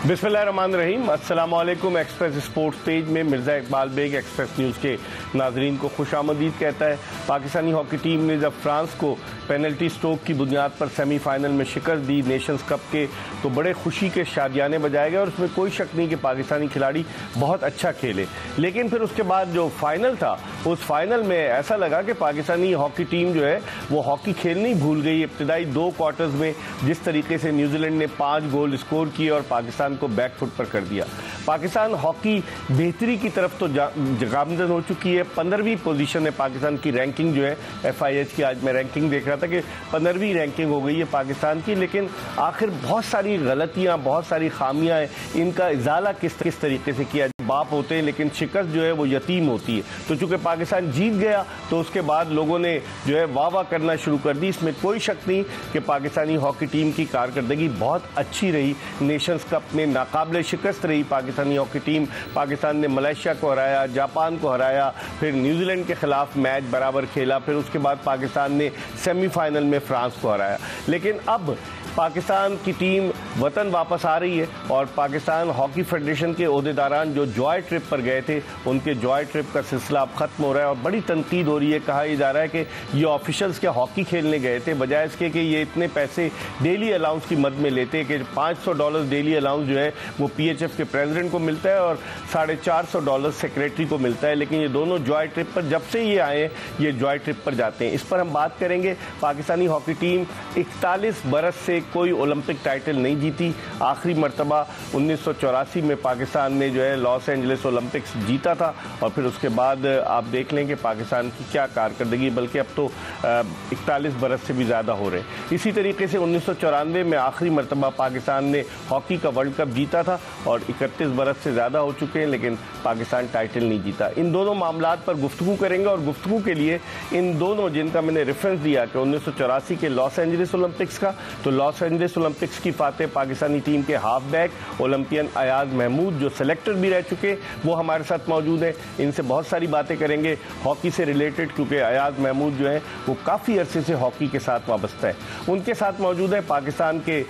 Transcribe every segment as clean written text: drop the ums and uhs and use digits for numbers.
बिस्मिल्लाहिर्रहमानिर्रहीम। अस्सलाम वालेकुम। एक्सप्रेस स्पोर्ट्स पेज में मिर्ज़ा इकबाल बेग एक्सप्रेस न्यूज़ के नाजरीन को खुशामदीद कहता है। पाकिस्तानी हॉकी टीम ने जब फ्रांस को पेनल्टी स्ट्रोक की बुनियाद पर सेमीफाइनल में शिकस्त दी नेशंस कप के, तो बड़े खुशी के शादियाने बजाए गए और उसमें कोई शक नहीं कि पाकिस्तानी खिलाड़ी बहुत अच्छा खेले। लेकिन फिर उसके बाद जो फाइनल था, उस फाइनल में ऐसा लगा कि पाकिस्तानी हॉकी टीम जो है वो हॉकी खेलनी ही भूल गई। इब्तिदाई 2 क्वार्टर्स में जिस तरीके से न्यूजीलैंड ने 5 गोल स्कोर किए और पाकिस्तान को बैक फुट पर कर दिया। पाकिस्तान हॉकी बेहतरी की तरफ तो गामजन हो चुकी है। 15वीं पोजीशन है पाकिस्तान की रैंकिंग जो है FIH की। आज मैं रैंकिंग देख रहा था कि 15वीं रैंकिंग हो गई है पाकिस्तान की। लेकिन आखिर बहुत सारी गलतियां, बहुत सारी खामियां हैं, इनका इजाला किस तरीके से किया। बाप होते हैं लेकिन शिकस्त जो है वो यतीम होती है। तो चूंकि पाकिस्तान जीत गया तो उसके बाद लोगों ने जो है वाह करना शुरू कर दी। इसमें कोई शक नहीं कि पाकिस्तानी हॉकी टीम की कारकर्दगी बहुत अच्छी रही। नेशंस कप में नाकाबिले शिकस्त रही पाकिस्तानी हॉकी टीम। पाकिस्तान ने मलेशिया को हराया, जापान को हराया, फिर न्यूजीलैंड के खिलाफ मैच बराबर खेला, फिर उसके बाद पाकिस्तान ने सेमीफाइनल में फ्रांस को हराया। लेकिन अब पाकिस्तान की टीम वतन वापस आ रही है और पाकिस्तान हॉकी फेडरेशन के ओहदेदारान जो जॉय ट्रिप पर गए थे, उनके जॉय ट्रिप का सिलसिला अब खत्म हो रहा है और बड़ी तनकीद हो रही है। कहा जा रहा है कि ये ऑफिशियल्स क्या हॉकी खेलने गए थे, बजाय इसके कि ये इतने पैसे डेली अलाउंस की मद में लेते कि $500 डेली अलाउंस जो है वो PHF के प्रेसिडेंट को मिलता है और $450 सेक्रेटरी को मिलता है। लेकिन ये दोनों जॉय ट्रिप पर जब से ये आए ये जॉय ट्रिप पर जाते हैं। इस पर हम बात करेंगे। पाकिस्तानी हॉकी टीम 41 बरस से कोई ओलंपिक टाइटल नहीं जीती। आखिरी मरतबा 1984 में पाकिस्तान ने जो है लॉस एंजलिस ओलंपिक्स जीता था और फिर उसके बाद आप देख लें कि पाकिस्तान की क्या कारकर्दगी, बल्कि अब तो 41 बरस से भी ज़्यादा हो रहे हैं। इसी तरीके से 1994 में आखिरी मरतबा पाकिस्तान ने हॉकी का वर्ल्ड कप जीता था और 31 बरस से ज़्यादा हो चुके हैं, लेकिन पाकिस्तान टाइटल नहीं जीता। इन दोनों मामलात पर गुफ्तगू करेंगे और गुफ्तगू के लिए इन दोनों, जिनका मैंने रेफरेंस दिया कि 1984 के लॉस एंजलिस ओलंपिक्स का, तो लॉस एंजलिस ओलंपिक्स की फातेह पाकिस्तानी टीम के half back Olympian Ayaz Mahmood जो सेलेक्टर भी रह चुके, वो हमारे साथ मौजूद हैं। इनसे बहुत सारी बातें करेंगे हॉकी से रिलेटेड, क्योंकि अयाज महमूद जो है वो काफ़ी अरसे से हॉकी के साथ वाबस्ता है। उनके साथ मौजूद है पाकिस्तान के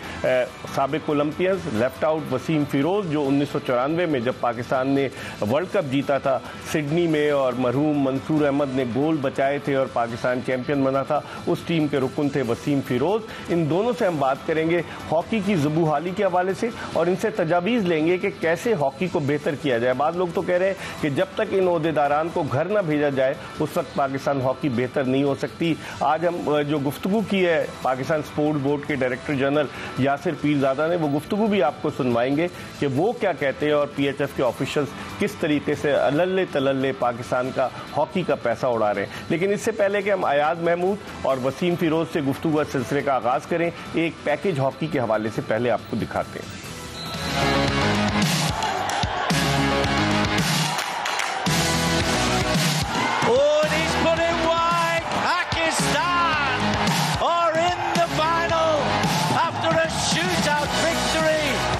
साबिक Olympians left out Waseem Feroz, जो 1994 में जब पाकिस्तान ने वर्ल्ड कप जीता था सिडनी में और मरहूम मंसूर अहमद ने गोल बचाए थे और पाकिस्तान चैंपियन बना था, उस टीम के रुकन थे वसीम फिरोज। इन दोनों से हम बात करेंगे हॉकी की ज़बूहाली के हवाले से और इनसे तजावीज़ लेंगे कि कैसे हॉकी को बेहतर किया जाए। बाद लोग तो कह रहे हैं कि जब तक इन ओहदेदारान को घर ना भेजा जाए उस वक्त पाकिस्तान हॉकी बेहतर नहीं हो सकती। आज हम जो गुफ्तगू की है पाकिस्तान स्पोर्ट्स बोर्ड के डायरेक्टर जनरल यासिर पीरजादा ने, वो गुफ्तगू भी आपको सुनवाएंगे कि वो क्या कहते हैं और PHF के ऑफिशियल्स किस तरीके से अल्ले तलल्ले पाकिस्तान का हॉकी का पैसा उड़ा रहे हैं। लेकिन इससे पहले कि हम अयाज महमूद और वसीम फिरोज से गुफ्तगू सिलसिले का आगाज़ करें, एक पैकेज हॉकी के हवाले से पहले आपको दिखाते हैं।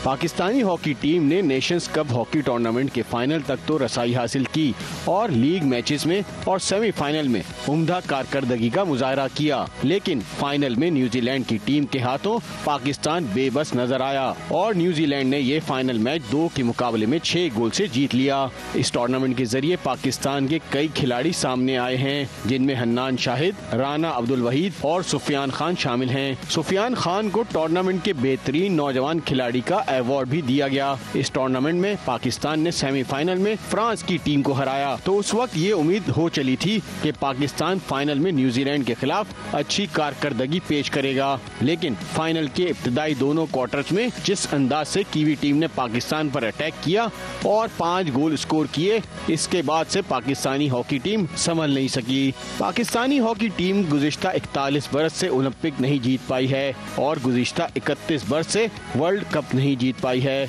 पाकिस्तानी हॉकी टीम ने नेशंस कप हॉकी टूर्नामेंट के फाइनल तक तो रसाई हासिल की और लीग मैचेस में और सेमीफाइनल में उम्दा कारकर्दगी का मुजाहरा किया। लेकिन फाइनल में न्यूजीलैंड की टीम के हाथों पाकिस्तान बेबस नजर आया और न्यूजीलैंड ने ये फाइनल मैच 2 के मुकाबले में 6 गोल से जीत लिया। इस टूर्नामेंट के जरिए पाकिस्तान के कई खिलाड़ी सामने आए हैं, जिनमें हन्नान शाहिद, राना अब्दुल वहीद और सुफियान खान शामिल हैं। सुफियान खान को टूर्नामेंट के बेहतरीन नौजवान खिलाड़ी का अवार्ड भी दिया गया। इस टूर्नामेंट में पाकिस्तान ने सेमीफाइनल में फ्रांस की टीम को हराया, तो उस वक्त ये उम्मीद हो चली थी कि पाकिस्तान फाइनल में न्यूजीलैंड के खिलाफ अच्छी कारकर्दगी पेश करेगा। लेकिन फाइनल के इब्तिदाई दोनों क्वार्टर्स में जिस अंदाज से कीवी टीम ने पाकिस्तान पर अटैक किया और 5 गोल स्कोर किए, इसके बाद से पाकिस्तानी हॉकी टीम संभल नहीं सकी। पाकिस्तानी हॉकी टीम गुज़िश्ता 41 बरस से ओलंपिक नहीं जीत पाई है और गुज़िश्ता 31 बरस से वर्ल्ड कप नहीं जीत पाई है।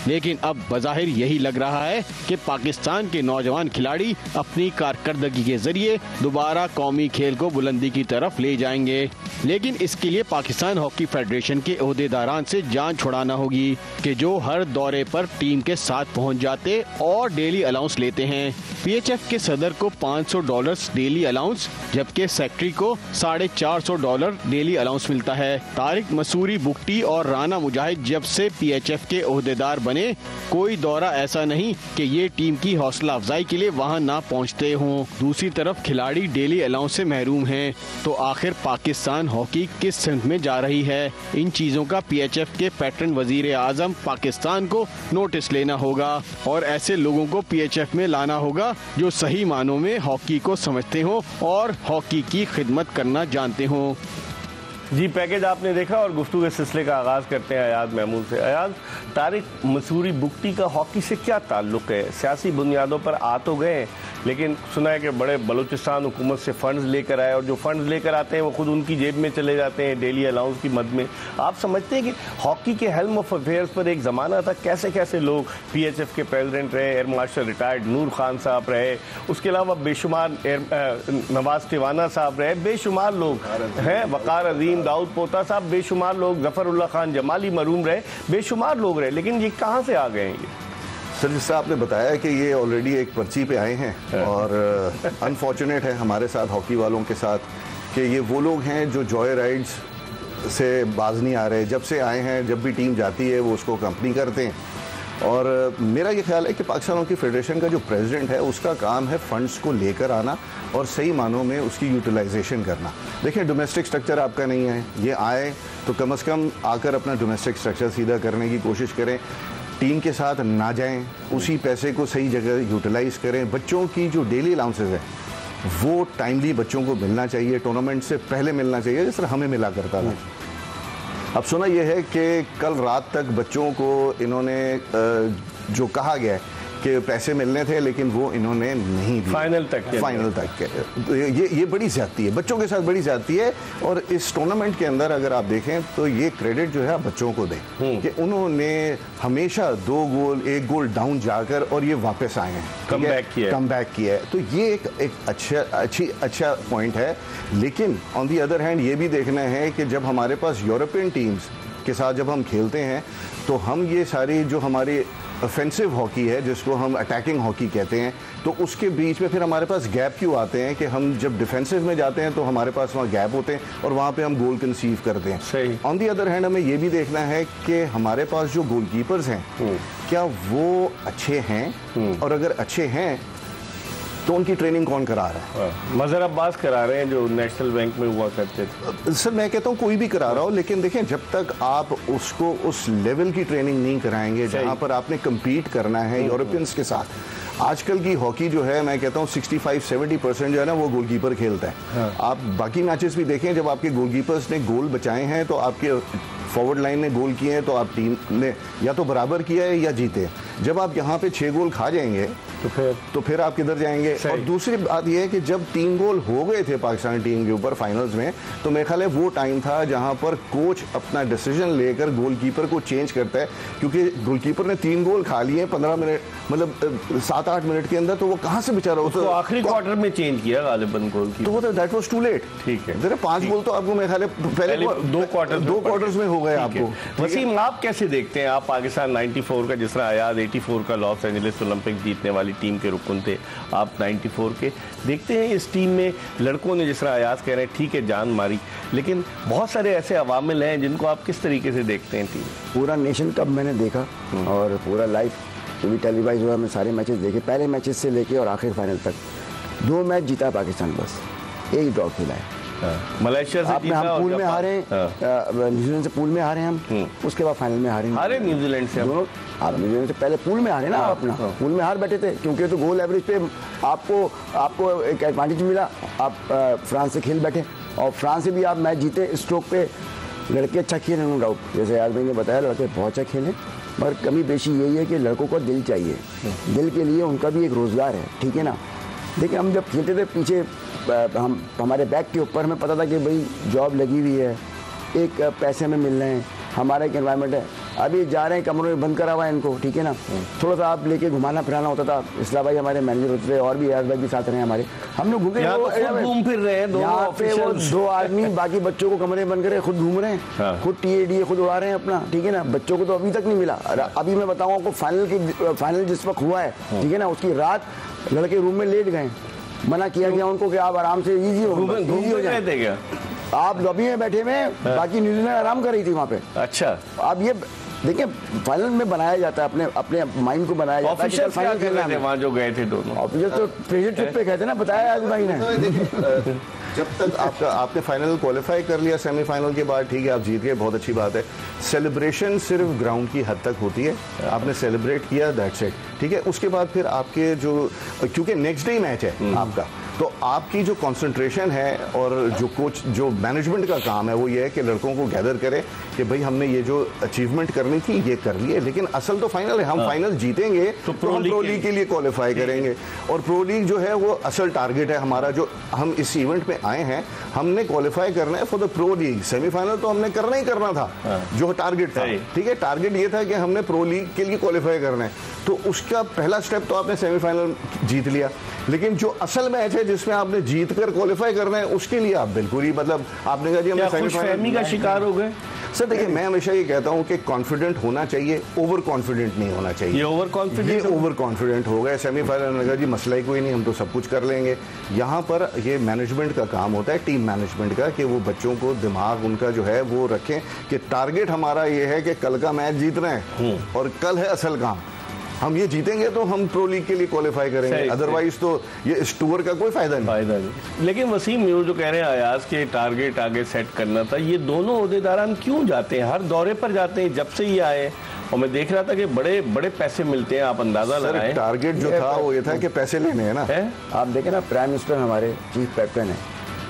लेकिन अब बज़ाहिर यही लग रहा है कि पाकिस्तान के नौजवान खिलाड़ी अपनी कारकर्दगी के जरिए दोबारा कौमी खेल को बुलंदी की तरफ ले जाएंगे। लेकिन इसके लिए पाकिस्तान हॉकी फेडरेशन के ओहदेदारान से जान छुड़ाना होगी कि जो हर दौरे पर टीम के साथ पहुंच जाते और डेली अलाउंस लेते हैं। PHF के सदर को $500 डेली अलाउंस, जबकि सेक्रेटरी को $450 डेली अलाउंस मिलता है। तारिक मसूरी बुगटी और राना मुजाहिद जब से PHF के ओहदेदार बने। कोई दौरा ऐसा नहीं कि ये टीम की हौसला अफजाई के लिए वहाँ ना पहुँचते हों। दूसरी तरफ खिलाड़ी डेली अलाउंस से महरूम हैं, तो आखिर पाकिस्तान हॉकी किस सिमत में जा रही है? इन चीजों का PHF के पैटर्न वजीर आजम पाकिस्तान को नोटिस लेना होगा और ऐसे लोगों को PHF में लाना होगा जो सही मानों में हॉकी को समझते हो और हॉकी की खिदमत करना जानते हो। जी, पैकेज आपने देखा और गुफ्तगू के सिलसिले का आगाज़ करते हैं अयाज महमूद से। अयाज, तारिक मसूरी बुगटी का हॉकी से क्या ताल्लुक़ है? सियासी बुनियादों पर आ तो गए, लेकिन सुना है कि बड़े बलूचिस्तान हुकूमत से फ़ंड्स लेकर आए और जो फ़ंड्स लेकर आते हैं वो खुद उनकी जेब में चले जाते हैं डेली अलाउंस की मद में। आप समझते हैं कि हॉकी के हेल्म ऑफ अफेयर्स पर एक ज़माना था, कैसे कैसे लोग PHF के प्रेसिडेंट रहे, एयर मार्शल रिटायर्ड नूर खान साहब रहे, उसके अलावा बेशुमार नवाज टिवाना साहब रहे, बेशुमार लोग हैं, वकार अजीम, दाऊद पोता साहब, बेशुमार लोग, जफरुल्लाह खान जमाली मरूम रहे, बेशुमार लोग रहे, लेकिन ये कहाँ से आ गए हैं? ये सर, जिससे आपने बताया कि ये ऑलरेडी एक पर्ची पे आए हैं और अनफॉर्चुनेट है हमारे साथ हॉकी वालों के साथ कि ये वो लोग हैं जो जॉय राइड्स से बाज नहीं आ रहे। जब से आए हैं, जब भी टीम जाती है वो उसको कंपनी करते हैं। और मेरा ये ख्याल है कि पाकिस्तान हॉकी फेडरेशन का जो प्रेसिडेंट है उसका काम है फंड्स को लेकर आना और सही मानों में उसकी यूटिलाइजेशन करना। देखिए, डोमेस्टिक स्ट्रक्चर आपका नहीं है, ये आए तो कम से कम आकर अपना डोमेस्टिक स्ट्रक्चर सीधा करने की कोशिश करें, टीम के साथ ना जाएं, उसी पैसे को सही जगह यूटिलाइज करें। बच्चों की जो डेली अलाउंसेस है वो टाइमली बच्चों को मिलना चाहिए, टूर्नामेंट से पहले मिलना चाहिए, जिस तरह हमें मिला करता था। अब सुना यह है कि कल रात तक बच्चों को इन्होंने जो कहा गया है कि पैसे मिलने थे, लेकिन वो इन्होंने नहीं दिए फाइनल तक के। ये बड़ी ज्यादती है, बच्चों के साथ बड़ी ज्यादती है। और इस टूर्नामेंट के अंदर अगर आप देखें तो ये क्रेडिट जो है आप बच्चों को दें कि उन्होंने हमेशा 2 गोल 1 गोल डाउन जाकर और ये वापस आए हैं, कम बैक किया है। तो ये एक अच्छा पॉइंट है। लेकिन ऑन दी अदर हैंड ये भी देखना है कि जब हमारे पास यूरोपियन टीम्स के साथ जब हम खेलते हैं तो हम ये सारी जो हमारी ऑफेंसिव हॉकी है, जिसको हम अटैकिंग हॉकी कहते हैं, तो उसके बीच में फिर हमारे पास गैप क्यों आते हैं कि हम जब डिफेंसिव में जाते हैं तो हमारे पास वहाँ गैप होते हैं और वहाँ पे हम गोल कंसीव करते हैं। सही। ऑन दी अदर हैंड हमें ये भी देखना है कि हमारे पास जो गोलकीपर्स हैं क्या वो अच्छे हैं, और अगर अच्छे हैं तो उनकी ट्रेनिंग कौन करा रहा है? मजहर अब्बास करा रहे हैं जो नेशनल बैंक में हुआ करते थे। सर, मैं कहता हूँ कोई भी करा रहा हो, लेकिन देखें जब तक आप उसको उस लेवल की ट्रेनिंग नहीं कराएंगे जहाँ पर आपने कम्पीट करना है यूरोपियंस के साथ। आजकल की हॉकी जो है, मैं कहता हूँ 65-70% जो है ना वो गोलकीपर खेलता है। हाँ। आप बाकी मैचेस भी देखें, जब आपके गोलकीपर्स ने गोल बचाए हैं तो आपके फॉरवर्ड लाइन ने गोल किए हैं तो आप टीम ने या तो बराबर किया है या जीते। जब आप यहाँ पे 6 गोल खा जाएंगे तो फिर आप किधर जाएंगे? और दूसरी बात यह है कि जब 3 गोल हो गए थे पाकिस्तानी टीम के ऊपर फाइनल्स में, तो मेरे ख्याल है वो टाइम था जहां पर कोच अपना डिसीजन लेकर गोलकीपर को चेंज करता है, क्योंकि गोलकीपर ने 3 गोल खा लिए 15 मिनट, मतलब 7-8 मिनट के अंदर, तो वो कहां से बेचारा उसको आखिरी क्वार्टर में चेंज किया गालिबन गोल की, तो दैट वाज टू लेट। ठीक है, 5 गोल तो आपको मेरे ख्याल है पहले 2 क्वार्टर्स में हो गए आपको। वसीम, आप कैसे देखते हैं? आप पाकिस्तान 94 का, जिस तरह आयाद 84 का लॉस एंजलिस ओलंपिक जीतने वाली टीम के रुकन थे, आप 94 के देखते हैं। इस टीम में लड़कों ने, जिस तरह आयाज कह रहे हैं, ठीक है जान मारी, लेकिन बहुत सारे ऐसे अवामिल हैं जिनको आप किस तरीके से देखते हैं? टीम पूरा नेशन कप मैंने देखा और पूरा लाइव जो भी टेलीवाइज हुआ, मैं सारे मैचेस देखे, पहले मैचेस से लेके और आखिर फाइनल तक। 2 मैच जीता पाकिस्तान, बस 1 ड्रॉ खेला है। मलेशिया से हम पूल में हारे, न्यूजीलैंड से पूल में हारे हम, उसके बाद फाइनल में हारे न्यूजीलैंड से। दोनों आप न्यूजीलैंड से पहले पूल में हारे ना, अपना पूल में हार बैठे थे, क्योंकि तो गोल एवरेज पे आपको एक एडवांटेज मिला। आप फ्रांस से खेल बैठे और फ्रांस से भी आप मैच जीते। स्ट्रोक पे लड़के अच्छा खेले, नो डाउट, जैसे यार भाई ने बताया, लड़के बहुत अच्छा खेले, मगर कमी पेशी यही है कि लड़कों को दिल चाहिए। दिल के लिए उनका भी एक रोज़गार है, ठीक है ना। देखिए, हम जब खेलते थे पीछे, हम हमारे बैक के ऊपर हमें पता था कि भाई जॉब लगी हुई है, एक पैसे में मिल रहे हैं, हमारा एक एनवायरनमेंट है। अभी जा रहे हैं कमरों में बंद करा हुआ है इनको, ठीक है ना। थोड़ा सा आप लेके घुमाना फिराना होता था। इस्लाम भाई हमारे मैनेजर होते थे और भी यार भाई भी साथ रहे हमारे, हम लोग घूम फिर रहे हैं। यहाँ पे वो 2 आदमी बाकी बच्चों को कमरे में बंद करे, खुद घूम रहे हैं, खुद TADA खुद उड़ा रहे हैं अपना, ठीक है ना। बच्चों को तो अभी तक नहीं मिला। अभी मैं बताऊँ आपको, फाइनल जिस वक्त हुआ है, ठीक है ना, उसकी रात लड़के रूम में लेट गए, मना किया गया उनको कि आप आराम से इजी हो जाए। आप लॉबी में बैठे में, बाकी न्यूजीलैंड आराम कर रही थी वहाँ पे। अच्छा, अब ये देखिए फाइनल में बनाया जाता है, अपने अपने माइंड को बनाया जाता है। ऑफिशियल फाइनल खेल रहे थे वहाँ जो गए थे दोनों, ऑफिशियल तो प्रेशर ट्रिप पे गए थे ना, बताया आज भाई ने। जब तक आपने फाइनल क्वालिफाई कर लिया, सेमीफाइनल के बाद ठीक है आप जीत गए, बहुत अच्छी बात है। सेलिब्रेशन सिर्फ ग्राउंड की हद तक होती है, आपने सेलिब्रेट किया, दैट्स इट, ठीक है। उसके बाद फिर आपके जो, क्योंकि नेक्स्ट डे मैच है आपका, तो आपकी जो कंसंट्रेशन है और जो कोच जो मैनेजमेंट का काम है वो ये है कि लड़कों को गैदर करे कि भाई हमने ये जो अचीवमेंट करनी थी ये कर लिए, लेकिन असल तो फाइनल है, हम फाइनल जीतेंगे तो हम प्रो लीग के लिए क्वालिफाई करेंगे। और प्रो लीग जो है वो असल टारगेट है हमारा, जो हम इस इवेंट में आए हैं, हमने क्वालिफाई करना है for the pro league. Semifinal तो हमने करना ही करना था, जो टारगेट था, ठीक है। टारगेट ये था कि हमने प्रो लीग के लिए क्वालिफाई करना है, तो उसका पहला स्टेप तो आपने सेमीफाइनल जीत लिया। लेकिन जो असल मैच है जिसमें आपने जीत कर क्वालिफाई करना है, उसके लिए आप बिल्कुल ही मतलब आपने कहा जी हमने सेमीफाइनल का शिकार हो गए। सर देखिए, मैं हमेशा ये कहता हूं कि कॉन्फिडेंट होना चाहिए, ओवर कॉन्फिडेंट नहीं होना चाहिए। ये ओवर कॉन्फिडेंट हो गए सेमीफाइनल में, कहा जी मसला ही कोई नहीं, हम तो सब कुछ कर लेंगे। यहाँ पर ये मैनेजमेंट का काम होता है, टीम मैनेजमेंट का, कि वो बच्चों को दिमाग उनका जो है वो रखें कि टारगेट हमारा ये है कि कल का मैच जीतना है और कल है असल काम। हम ये जीतेंगे तो हम प्रो लीग के लिए क्वालिफाई करेंगे, अदरवाइज तो ये इस टूर का कोई फायदा नहीं। लेकिन वसीम जो कह रहे हैं अयाज के टारगेट आगे सेट करना था, ये दोनों ओहदेदारान क्यों जाते हैं, हर दौरे पर जाते हैं जब से ये आए, और मैं देख रहा था कि बड़े बड़े पैसे मिलते हैं, आप अंदाजा लगाएं। टारगेट जो था वो ये था कि पैसे लेने हैं ना। आप देखें ना, प्राइम मिनिस्टर हमारे चीफ कैप्टन है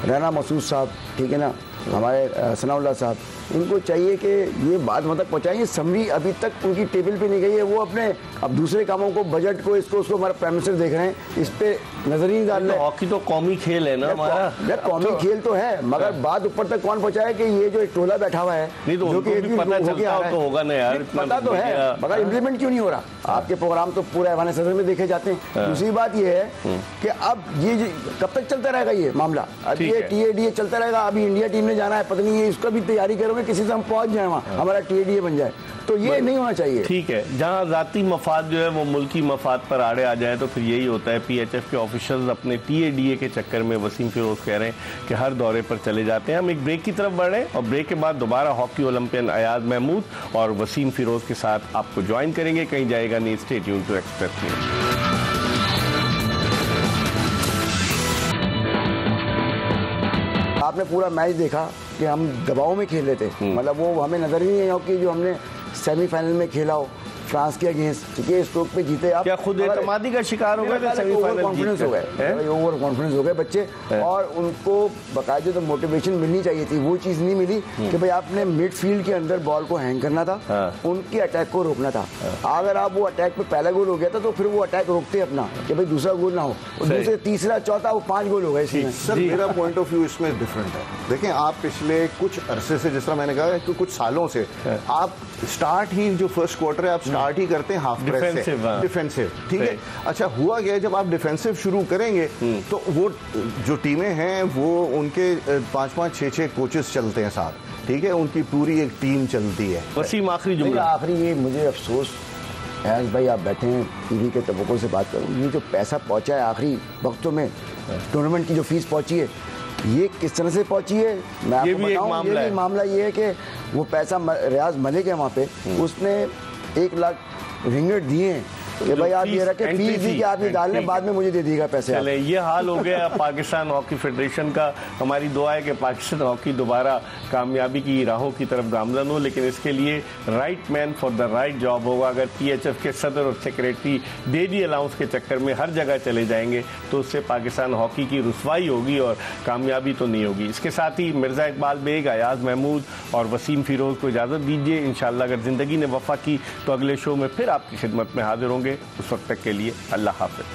राना मसूद साहब, ठीक है ना, हमारे सनाउल्लाह साहब, इनको चाहिए कि ये बात वहाँ तक पहुँचाएं। समरी अभी तक उनकी टेबल पे नहीं गई है, वो अपने अब दूसरे कामों को, बजट को, इसको उसको हमारा प्राइम मिनिस्टर देख रहे हैं, इस पे नजर ही डाल रहे हैं। हॉकी तो कौमी खेल है ना हमारा, यार कौमी खेल तो है, मगर बात ऊपर तक कौन पहुँचाए कि ये जो टोला बैठा हुआ है, नहीं तो जो कि पता चलता तो होगा ना यार, पता तो है, मगर इम्प्लीमेंट क्यों नहीं हो रहा। आपके प्रोग्राम तो पूरे ऐवान सदर में देखे जाते हैं। दूसरी बात ये है कि अब ये कब तक चलता रहेगा ये मामला, अब ये TADA चलता रहेगा। अभी इंडिया टीम ने जाना है, पता नहीं ये इसका भी तैयारी करोगे, किसी से हम पहुंच जाए वहाँ, हमारा TADA बन जाए, तो ये नहीं होना चाहिए। ठीक है, जहाँ जाती मफाद जो है वो मुल्की मफाद पर आड़े आ जाए तो फिर यही होता है। PHF के ऑफिशियल्स अपने TADA के चक्कर में, वसीम फिरोज कह रहे हैं कि हर दौरे पर चले जाते हैं। हम एक ब्रेक की तरफ बढ़ रहे हैं और ब्रेक के बाद दोबारा हॉकी ओलंपियन अयाज महमूद और वसीम फिरोज के साथ आपको ज्वाइन करेंगे। कहीं जाएगा नहीं, stay tuned to Express News. आपने पूरा मैच देखा कि हम दबाव में खेल रहे थे, मतलब वो हमें नजर ही नहीं आया कि जो हमने सेमीफाइनल में खेला हो फ्रांस के अगेंस्ट, ठीक है, स्ट्रोक पे जीते। आप क्या खुद एतमादी का शिकार हो गए, ओवर कॉन्फिडेंस हो गए, ओवर कॉन्फिडेंस हो गए बच्चे, और उनको बाकायदे तो मोटिवेशन मिलनी चाहिए थी, वो चीज़ नहीं मिली कि भाई आपने मिडफील्ड के अंदर बॉल को हैंग करना था, उनके अटैक को रोकना था। अगर आप वो अटैक पे पहला गोल हो गया था तो फिर वो अटैक रोकते अपना कि भाई दूसरा गोल ना हो, दूसरे तीसरा चौथा वो 5 गोल हो गए इसमें। सर मेरा पॉइंट ऑफ व्यू इसमें डिफरेंट है। देखें, आप पिछले कुछ अरसे से, जिस तरह मैंने कहा कि कुछ सालों से, आप स्टार्ट ही जो फर्स्ट क्वार्टर है आप स्टार्ट ही करते हैं हाफ प्रेस से, डिफेंसिव, ठीक है। अच्छा, हुआ गया जब आप डिफेंसिव शुरू करेंगे तो वो जो टीमें हैं वो उनके 5-5, 6-6 कोचेस चलते हैं साथ, ठीक है, उनकी पूरी एक टीम चलती है। वसीम आखिरी जुमला, आखिरी ये मुझे अफसोस है भाई, आप बैठे हैं टीवी के तबकों से बात करूँ, ये जो पैसा पहुंचा है आखिरी वक्तों में, टूर्नामेंट की जो फीस पहुंची है, ये किस तरह से पहुंची है मैं आपको बताऊं। ये भी मामला ये है कि वो पैसा रियाज मलिक है वहाँ पे, उसने 1 लाख रिंगट दिए हैं कि भाई आप ये रखें, फीस दी कि आप ये डाल लें, बाद में मुझे दे दीजिएगा पैसे। चले, ये हाल हो गया पाकिस्तान हॉकी फेडरेशन का। हमारी दुआ है कि पाकिस्तान हॉकी दोबारा कामयाबी की राहों की तरफ गामजन हो, लेकिन इसके लिए right man for the right job होगा। अगर PHF के सदर और सेक्रेटरी डेली अलाउंस के चक्कर में हर जगह चले जाएंगे तो उससे पाकिस्तान हॉकी की रुसवाई होगी और कामयाबी तो नहीं होगी। इसके साथ ही मिर्ज़ा इकबाल बेग, अयाज महमूद और वसीम फिरोज को इजाज़त दीजिए। इंशाअल्लाह अगर ज़िंदगी ने वफ़ा की तो अगले शो में फिर आपकी खिदमत में हाजिर होंगे। उस वक्त तक के लिए अल्लाह हाफ़िज़।